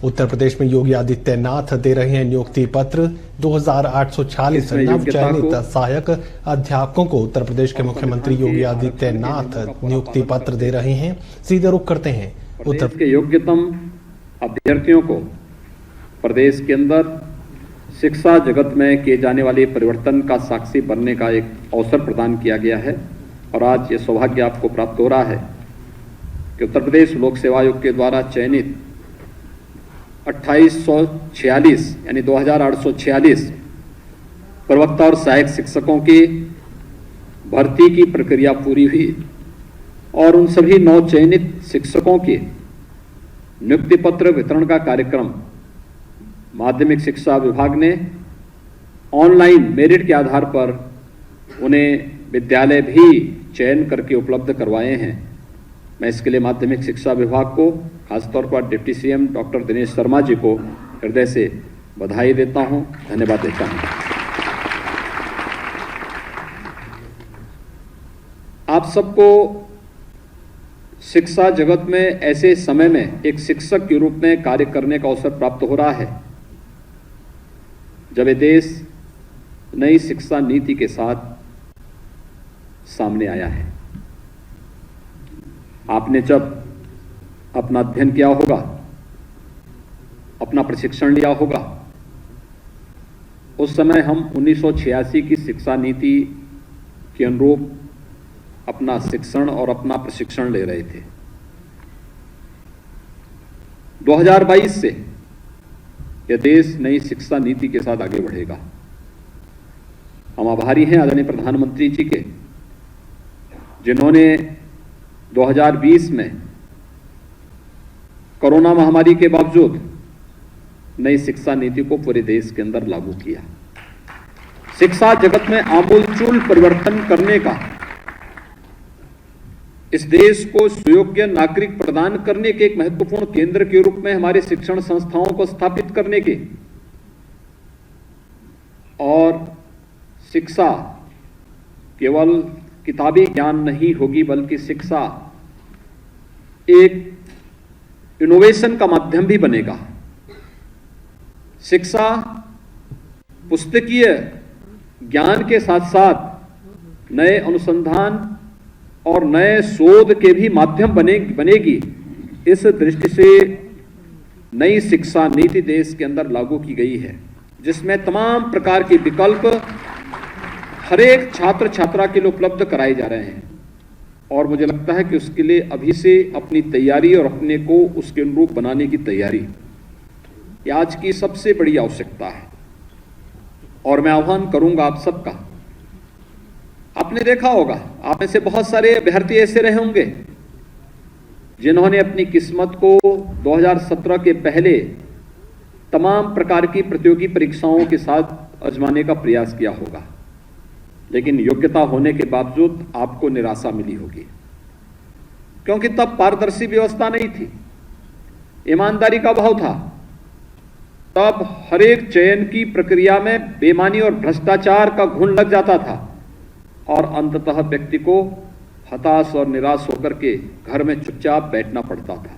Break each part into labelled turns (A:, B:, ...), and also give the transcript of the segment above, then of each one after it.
A: उत्तर प्रदेश में योगी आदित्यनाथ दे रहे हैं नियुक्ति पत्र। 2846 नव चयनित सहायक अध्यापकों को उत्तर प्रदेश के मुख्यमंत्री योगी आदित्यनाथ नियुक्ति पत्र दे रहे हैं। सीधे रुख करते हैं
B: उत्तर प्रदेश के योग्यतम अभ्यर्थियों को प्रदेश के अंदर शिक्षा जगत में किए जाने वाले परिवर्तन का साक्षी बनने का एक अवसर प्रदान किया गया है और आज ये सौभाग्य आपको प्राप्त हो रहा है कि उत्तर प्रदेश लोक सेवा आयोग के द्वारा चयनित 2846 यानी 2846 प्रवक्ता और सहायक शिक्षकों की भर्ती की प्रक्रिया पूरी हुई और उन सभी नव चयनित शिक्षकों के नियुक्ति पत्र वितरण का कार्यक्रम माध्यमिक शिक्षा विभाग ने ऑनलाइन मेरिट के आधार पर उन्हें विद्यालय भी चयन करके उपलब्ध करवाए हैं। मैं इसके लिए माध्यमिक शिक्षा विभाग को खासतौर पर deputy CM doctor Dinesh Sharma ji को हृदय से बधाई देता हूं, धन्यवाद देता हूं। आप सबको शिक्षा जगत में ऐसे समय में एक शिक्षक के रूप में कार्य करने का अवसर प्राप्त हो रहा है जब ये देश नई शिक्षा नीति के साथ सामने आया है। आपने जब अपना अध्ययन किया होगा, अपना प्रशिक्षण लिया होगा, उस समय हम 1986 की शिक्षा नीति के अनुरूप अपना शिक्षण और अपना प्रशिक्षण ले रहे थे। 2022 से यह देश नई शिक्षा नीति के साथ आगे बढ़ेगा। हम आभारी हैं आदरणीय प्रधानमंत्री जी के, जिन्होंने 2020 में कोरोना महामारी के बावजूद नई शिक्षा नीति को पूरे देश के अंदर लागू किया। शिक्षा जगत में आमूलचूल परिवर्तन करने का, इस देश को सुयोग्य नागरिक प्रदान करने के एक महत्वपूर्ण केंद्र के रूप में हमारे शिक्षण संस्थाओं को स्थापित करने के और शिक्षा केवल किताबी ज्ञान नहीं होगी बल्कि शिक्षा एक इनोवेशन का माध्यम भी बनेगा। शिक्षा पुस्तकीय ज्ञान के साथ साथ नए अनुसंधान और नए शोध के भी माध्यम बनेगी। इस दृष्टि से नई शिक्षा नीति देश के अंदर लागू की गई है, जिसमें तमाम प्रकार के विकल्प हर एक छात्र छात्रा के लिए उपलब्ध कराए जा रहे हैं और मुझे लगता है कि उसके लिए अभी से अपनी तैयारी और अपने को उसके अनुरूप बनाने की तैयारी ये आज की सबसे बड़ी आवश्यकता है। और मैं आह्वान करूंगा आप सबका, आपने देखा होगा, आप में से बहुत सारे अभ्यर्थी ऐसे रहे होंगे जिन्होंने अपनी किस्मत को 2017 के पहले तमाम प्रकार की प्रतियोगी परीक्षाओं के साथ आजमाने का प्रयास किया होगा, लेकिन योग्यता होने के बावजूद आपको निराशा मिली होगी, क्योंकि तब पारदर्शी व्यवस्था नहीं थी, ईमानदारी का अभाव था। तब हर एक चयन की प्रक्रिया में बेईमानी और भ्रष्टाचार का घुन लग जाता था और अंततः व्यक्ति को हताश और निराश होकर के घर में चुपचाप बैठना पड़ता था।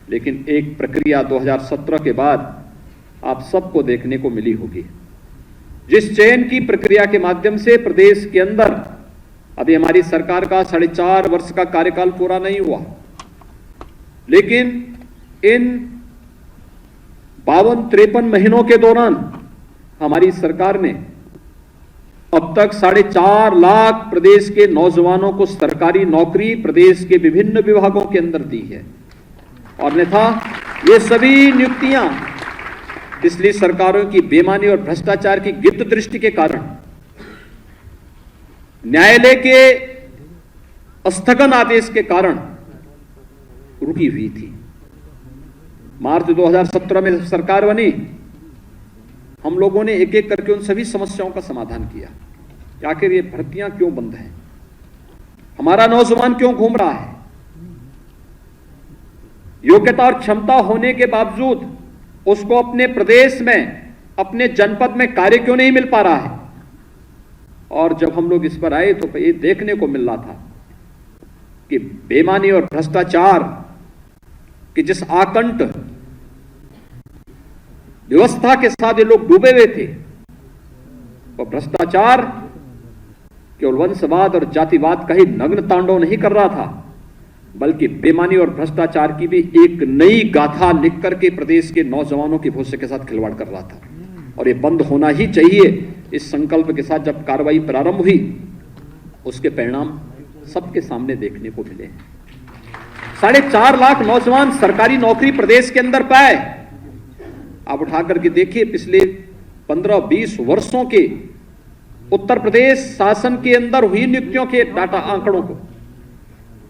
B: लेकिन एक प्रक्रिया 2017 के बाद आप सबको देखने को मिली होगी, जिस चयन की प्रक्रिया के माध्यम से प्रदेश के अंदर अभी हमारी सरकार का 4.5 वर्ष का कार्यकाल पूरा नहीं हुआ, लेकिन इन 52-53 महीनों के दौरान हमारी सरकार ने अब तक 4.5 लाख प्रदेश के नौजवानों को सरकारी नौकरी प्रदेश के विभिन्न विभागों के अंदर दी है। और अन्यथा ये सभी नियुक्तियां पिछली सरकारों की बेईमानी और भ्रष्टाचार की गिद्ध दृष्टि के कारण, न्यायालय के स्थगन आदेश के कारण रुकी हुई थी। मार्च 2017 में सरकार बनी, हम लोगों ने एक एक करके उन सभी समस्याओं का समाधान किया कि आखिर ये भर्तियां क्यों बंद हैं, हमारा नौजवान क्यों घूम रहा है, योग्यता और क्षमता होने के बावजूद उसको अपने प्रदेश में, अपने जनपद में कार्य क्यों नहीं मिल पा रहा है। और जब हम लोग इस पर आए तो ये देखने को मिल रहा था कि बेईमानी और भ्रष्टाचार कि जिस आकंठ व्यवस्था के साथ ये लोग डूबे हुए थे। और भ्रष्टाचार केवल वंशवाद और जातिवाद का ही नग्न तांडव नहीं कर रहा था, बल्कि बेईमानी और भ्रष्टाचार की भी एक नई गाथा लिख करके प्रदेश के नौजवानों के भविष्य के साथ खिलवाड़ कर रहा था। और ये बंद होना ही चाहिए। इस संकल्प के साथ जब कार्रवाई प्रारंभ हुई, उसके परिणाम सबके सामने देखने को मिले। 4.5 लाख नौजवान सरकारी नौकरी प्रदेश के अंदर पाए। आप उठा करके देखिए, पिछले 15-20 वर्षों के उत्तर प्रदेश शासन के अंदर हुई नियुक्तियों के डाटा आंकड़ों को,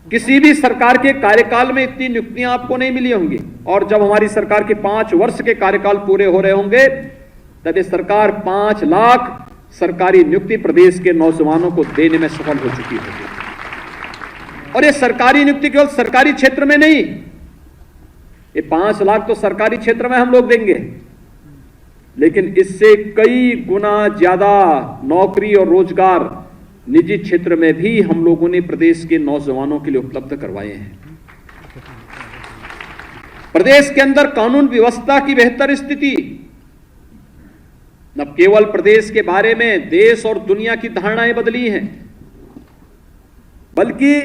B: किसी भी सरकार के कार्यकाल में इतनी नियुक्तियां आपको नहीं मिली होंगी। और जब हमारी सरकार के 5 वर्ष के कार्यकाल पूरे हो रहे होंगे, तब ये सरकार 5 लाख सरकारी नियुक्ति प्रदेश के नौजवानों को देने में सफल हो चुकी होगी। और ये सरकारी नियुक्ति केवल सरकारी क्षेत्र में नहीं, ये 5 लाख तो सरकारी क्षेत्र में हम लोग देंगे, लेकिन इससे कई गुना ज्यादा नौकरी और रोजगार निजी क्षेत्र में भी हम लोगों ने प्रदेश के नौजवानों के लिए उपलब्ध करवाए हैं। प्रदेश के अंदर कानून व्यवस्था की बेहतर स्थिति न केवल प्रदेश के बारे में देश और दुनिया की धारणाएं बदली हैं, बल्कि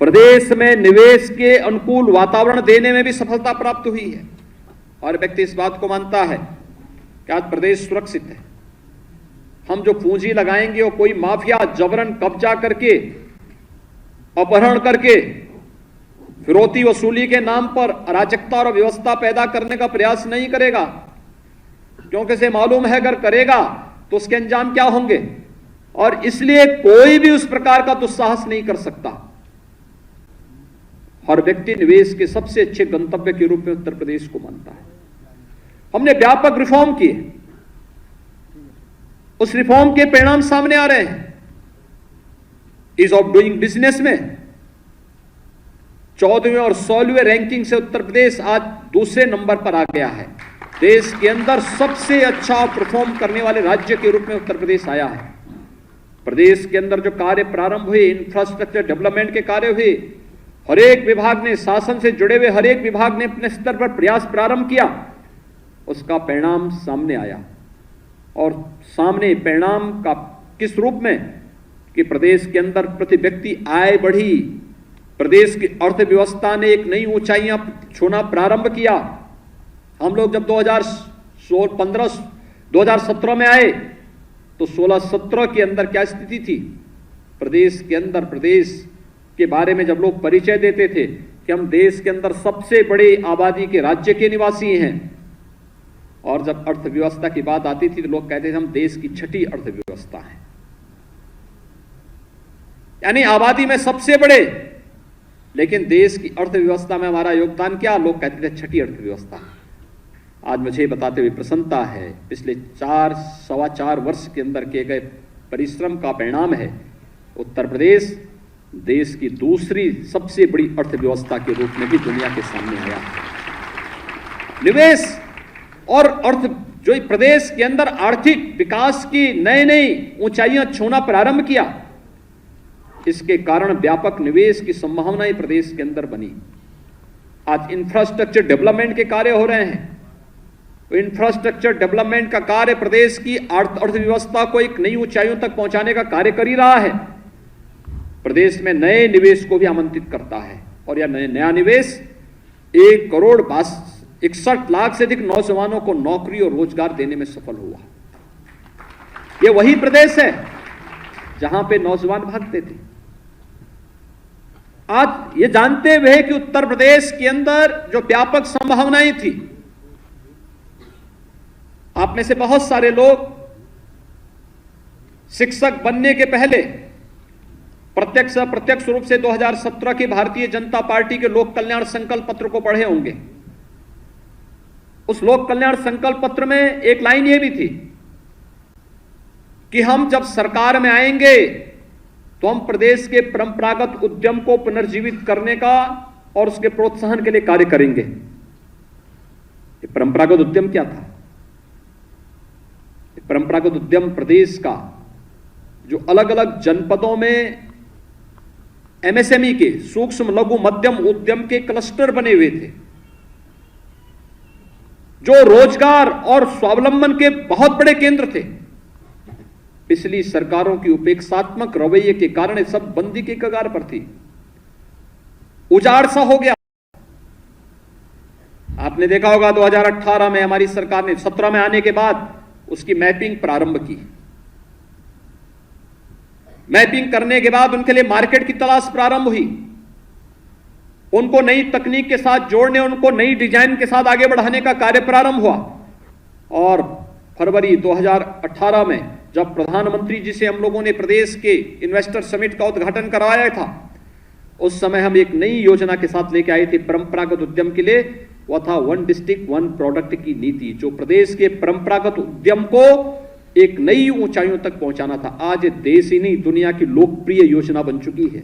B: प्रदेश में निवेश के अनुकूल वातावरण देने में भी सफलता प्राप्त हुई है। और व्यक्ति इस बात को मानता है कि आज प्रदेश सुरक्षित है। हम जो पूंजी लगाएंगे वो कोई माफिया जबरन कब्जा करके, अपहरण करके, फिरौती वसूली के नाम पर अराजकता और अव्यवस्था पैदा करने का प्रयास नहीं करेगा, क्योंकि इसे मालूम है अगर करेगा तो उसके अंजाम क्या होंगे। और इसलिए कोई भी उस प्रकार का दुस्साहस नहीं कर सकता। हर व्यक्ति निवेश के सबसे अच्छे गंतव्य के रूप में उत्तर प्रदेश को मानता है। हमने व्यापक रिफॉर्म किए, उस रिफॉर्म के परिणाम सामने आ रहे हैं। ईज ऑफ डूइंग बिजनेस में 14वें और 16वें रैंकिंग से उत्तर प्रदेश आज दूसरे नंबर पर आ गया है। देश के अंदर सबसे अच्छा परफॉर्म करने वाले राज्य के रूप में उत्तर प्रदेश आया है। प्रदेश के अंदर जो कार्य प्रारंभ हुए, इंफ्रास्ट्रक्चर डेवलपमेंट के कार्य हुए, हर एक विभाग ने, शासन से जुड़े हुए हर एक विभाग ने अपने स्तर पर प्रयास प्रारंभ किया, उसका परिणाम सामने आया। और सामने परिणाम का किस रूप में कि प्रदेश के अंदर प्रति व्यक्ति आय बढ़ी, प्रदेश की अर्थव्यवस्था ने एक नई ऊंचाइयां छूना प्रारंभ किया। हम लोग जब 2017 में आए तो 16-17 के अंदर क्या स्थिति थी प्रदेश के अंदर? प्रदेश के बारे में जब लोग परिचय देते थे कि हम देश के अंदर सबसे बड़े आबादी के राज्य के निवासी हैं, और जब अर्थव्यवस्था की बात आती थी तो लोग कहते थे हम देश की 6ठी अर्थव्यवस्था है, यानी आबादी में सबसे बड़े, लेकिन देश की अर्थव्यवस्था में हमारा योगदान क्या? लोग कहते थे 6ठी अर्थव्यवस्था। आज मुझे बताते हुए प्रसन्नता है, पिछले 4-4.25 वर्ष के अंदर किए गए परिश्रम का परिणाम है उत्तर प्रदेश देश की दूसरी सबसे बड़ी अर्थव्यवस्था के रूप में भी दुनिया के सामने आया। निवेश और अर्थ जो प्रदेश के अंदर आर्थिक विकास की नई ऊंचाइयां छूना प्रारंभ किया, इसके कारण व्यापक निवेश की संभावनाएं प्रदेश के अंदर बनी। आज इंफ्रास्ट्रक्चर डेवलपमेंट के कार्य हो रहे हैं। इंफ्रास्ट्रक्चर डेवलपमेंट का कार्य प्रदेश की अर्थव्यवस्था को एक नई ऊंचाइयों तक पहुंचाने का कार्य कर ही रहा है। प्रदेश में नए निवेश को भी आमंत्रित करता है, और यह नया निवेश 1,61 लाख से अधिक नौजवानों को नौकरी और रोजगार देने में सफल हुआ। यह वही प्रदेश है जहां पे नौजवान भागते थे। आज ये जानते हुए कि उत्तर प्रदेश के अंदर जो व्यापक संभावनाएं थी, आप में से बहुत सारे लोग शिक्षक बनने के पहले प्रत्यक्ष अप्रत्यक्ष रूप से 2017 के भारतीय जनता पार्टी के लोक कल्याण संकल्प पत्र को पढ़े होंगे। उस लोक कल्याण संकल्प पत्र में एक लाइन यह भी थी कि हम जब सरकार में आएंगे तो हम प्रदेश के परंपरागत उद्यम को पुनर्जीवित करने का और उसके प्रोत्साहन के लिए कार्य करेंगे। परंपरागत उद्यम क्या था? परंपरागत उद्यम प्रदेश का जो अलग अलग जनपदों में एमएसएमई के, सूक्ष्म लघु मध्यम उद्यम के क्लस्टर बने हुए थे, जो रोजगार और स्वावलंबन के बहुत बड़े केंद्र थे, पिछली सरकारों की उपेक्षात्मक रवैये के कारण ये सब बंदी के कगार पर थी, उजाड़ सा हो गया। आपने देखा होगा 2018 में हमारी सरकार ने 17 में आने के बाद उसकी मैपिंग प्रारंभ की। मैपिंग करने के बाद उनके लिए मार्केट की तलाश प्रारंभ हुई, उनको नई तकनीक के साथ जोड़ने, उनको नई डिजाइन के साथ आगे बढ़ाने का कार्य प्रारंभ हुआ। और फरवरी 2018 में जब प्रधानमंत्री जी से हम लोगों ने प्रदेश के इन्वेस्टर समिट का उद्घाटन करवाया था, उस समय हम एक नई योजना के साथ लेके आए थे परंपरागत उद्यम के लिए। वह था वन डिस्ट्रिक्ट वन प्रोडक्ट की नीति, जो प्रदेश के परंपरागत उद्यम को एक नई ऊंचाइयों तक पहुंचाना था। आज देश ही नहीं, दुनिया की लोकप्रिय योजना बन चुकी है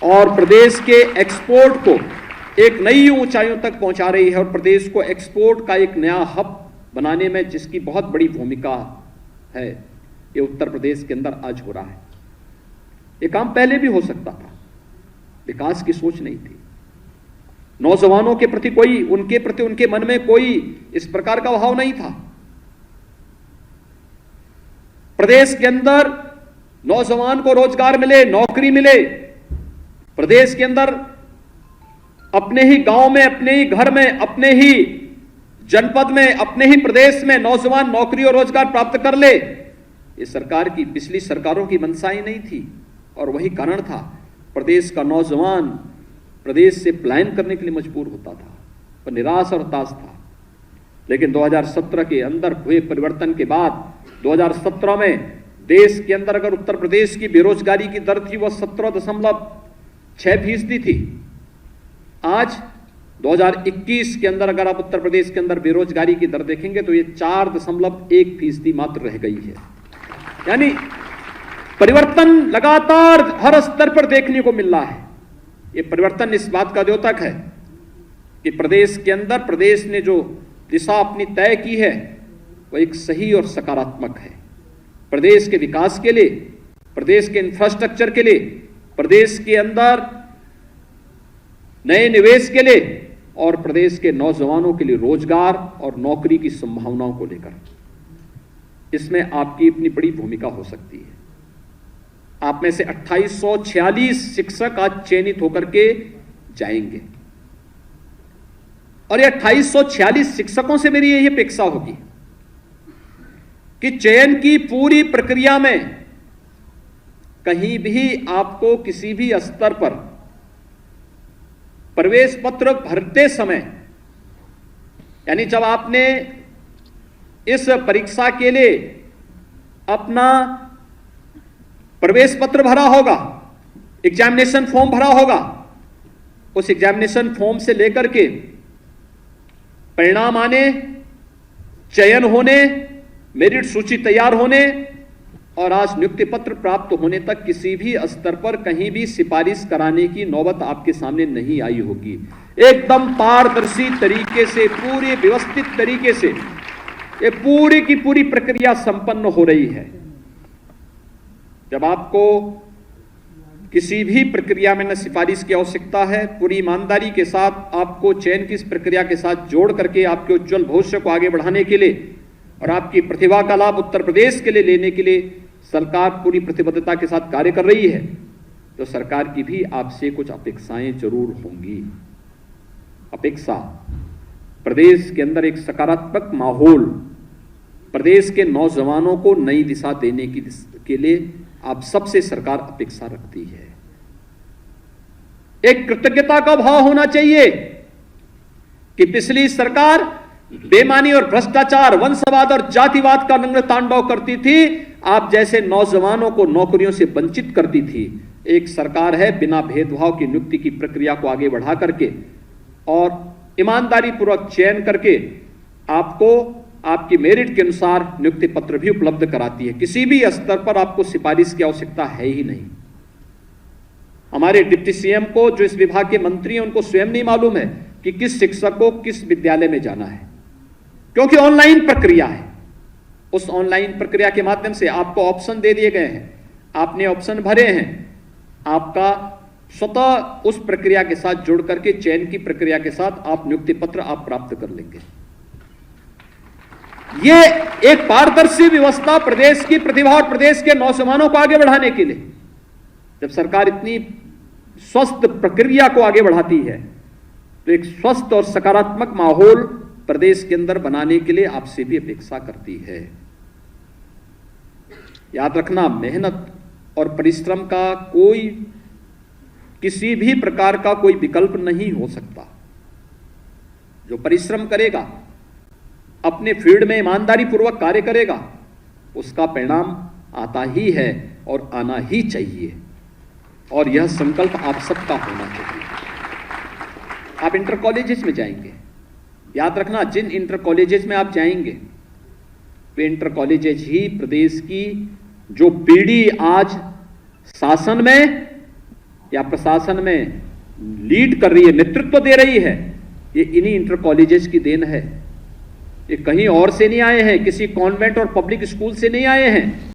B: और प्रदेश के एक्सपोर्ट को एक नई ऊंचाइयों तक पहुंचा रही है और प्रदेश को एक्सपोर्ट का एक नया हब बनाने में जिसकी बहुत बड़ी भूमिका है, ये उत्तर प्रदेश के अंदर आज हो रहा है। ये काम पहले भी हो सकता था, विकास की सोच नहीं थी। नौजवानों के प्रति कोई, उनके प्रति उनके मन में कोई इस प्रकार का भाव नहीं था। प्रदेश के अंदर नौजवान को रोजगार मिले, नौकरी मिले, प्रदेश के अंदर अपने ही गांव में, अपने ही घर में, अपने ही जनपद में, अपने ही प्रदेश में नौजवान नौकरी और रोजगार प्राप्त कर ले, ये सरकार की, पिछली सरकारों की मंशा ही नहीं थी। और वही कारण था प्रदेश का नौजवान प्रदेश से पलायन करने के लिए मजबूर होता था, पर निराश और हताश था। लेकिन 2017 के अंदर हुए परिवर्तन के बाद 2017 में देश के अंदर अगर उत्तर प्रदेश की बेरोजगारी की दर थी वह 17.6% थी। आज 2021 के अंदर अगर आप उत्तर प्रदेश के अंदर बेरोजगारी की दर देखेंगे तो ये 4.1% मात्र रह गई है। यानी परिवर्तन लगातार हर स्तर पर देखने को मिल रहा है। ये परिवर्तन इस बात का द्योतक है कि प्रदेश के अंदर प्रदेश ने जो दिशा अपनी तय की है वह एक सही और सकारात्मक है। प्रदेश के विकास के लिए, प्रदेश के इंफ्रास्ट्रक्चर के लिए, प्रदेश के अंदर नए निवेश के लिए और प्रदेश के नौजवानों के लिए रोजगार और नौकरी की संभावनाओं को लेकर, इसमें आपकी अपनी बड़ी भूमिका हो सकती है। आप में से 2846 शिक्षक आज चयनित होकर के जाएंगे और ये 2846 शिक्षकों से मेरी यही अपेक्षा होगी कि चयन की पूरी प्रक्रिया में कहीं भी आपको किसी भी स्तर पर प्रवेश पत्र भरते समय, यानी जब आपने इस परीक्षा के लिए अपना प्रवेश पत्र भरा होगा, एग्जामिनेशन फॉर्म भरा होगा, उस एग्जामिनेशन फॉर्म से लेकर के परिणाम आने, चयन होने, मेरिट सूची तैयार होने और आज नियुक्ति पत्र प्राप्त होने तक किसी भी स्तर पर कहीं भी सिफारिश कराने की नौबत आपके सामने नहीं आई होगी। एकदम पारदर्शी तरीके से, पूरे व्यवस्थित तरीके से ये पूरी की पूरी प्रक्रिया संपन्न हो रही है। जब आपको किसी भी प्रक्रिया में न सिफारिश की आवश्यकता है, पूरी ईमानदारी के साथ आपको चयन की इस प्रक्रिया के साथ जोड़ करके आपके उज्जवल भविष्य को आगे बढ़ाने के लिए और आपकी प्रतिभा का लाभ उत्तर प्रदेश के लिए लेने के लिए सरकार पूरी प्रतिबद्धता के साथ कार्य कर रही है, तो सरकार की भी आपसे कुछ अपेक्षाएं जरूर होंगी। अपेक्षा प्रदेश के अंदर एक सकारात्मक माहौल, प्रदेश के नौजवानों को नई दिशा देने के लिए आप सबसे सरकार अपेक्षा रखती है। एक कृतज्ञता का भाव होना चाहिए कि पिछली सरकार बेईमानी और भ्रष्टाचार, वंशवाद और जातिवाद का नग्न तांडव करती थी, आप जैसे नौजवानों को नौकरियों से वंचित करती थी। एक सरकार है बिना भेदभाव की नियुक्ति की प्रक्रिया को आगे बढ़ा करके और ईमानदारी पूर्वक चयन करके आपको आपकी मेरिट के अनुसार नियुक्ति पत्र भी उपलब्ध कराती है। किसी भी स्तर पर आपको सिफारिश की आवश्यकता है ही नहीं। हमारे डिप्टी सीएम को, जो इस विभाग के मंत्री हैं, उनको स्वयं नहीं मालूम है कि किस शिक्षक को किस विद्यालय में जाना है, क्योंकि ऑनलाइन प्रक्रिया है। उस ऑनलाइन प्रक्रिया के माध्यम से आपको ऑप्शन दे दिए गए हैं, आपने ऑप्शन भरे हैं, आपका स्वतः उस प्रक्रिया के साथ जुड़ करके चयन की प्रक्रिया के साथ आप नियुक्ति पत्र आप प्राप्त कर लेंगे। ये एक पारदर्शी व्यवस्था प्रदेश की प्रतिभा और प्रदेश के नौजवानों को आगे बढ़ाने के लिए, जब सरकार इतनी स्वस्थ प्रक्रिया को आगे बढ़ाती है तो एक स्वस्थ और सकारात्मक माहौल प्रदेश के अंदर बनाने के लिए आपसे भी अपेक्षा करती है। याद रखना, मेहनत और परिश्रम का कोई किसी भी प्रकार का कोई विकल्प नहीं हो सकता। जो परिश्रम करेगा, अपने फील्ड में ईमानदारी पूर्वक कार्य करेगा, उसका परिणाम आता ही है और आना ही चाहिए, और यह संकल्प आप सबका होना चाहिए। आप इंटर कॉलेजेस में जाएंगे, याद रखना, जिन इंटर कॉलेजेस में आप जाएंगे वे इंटर कॉलेजेस ही प्रदेश की जो पीढ़ी आज शासन में या प्रशासन में लीड कर रही है, नेतृत्व दे रही है, ये इन्हीं इंटर कॉलेजेस की देन है। ये कहीं और से नहीं आए हैं, किसी कॉन्वेंट और पब्लिक स्कूल से नहीं आए हैं।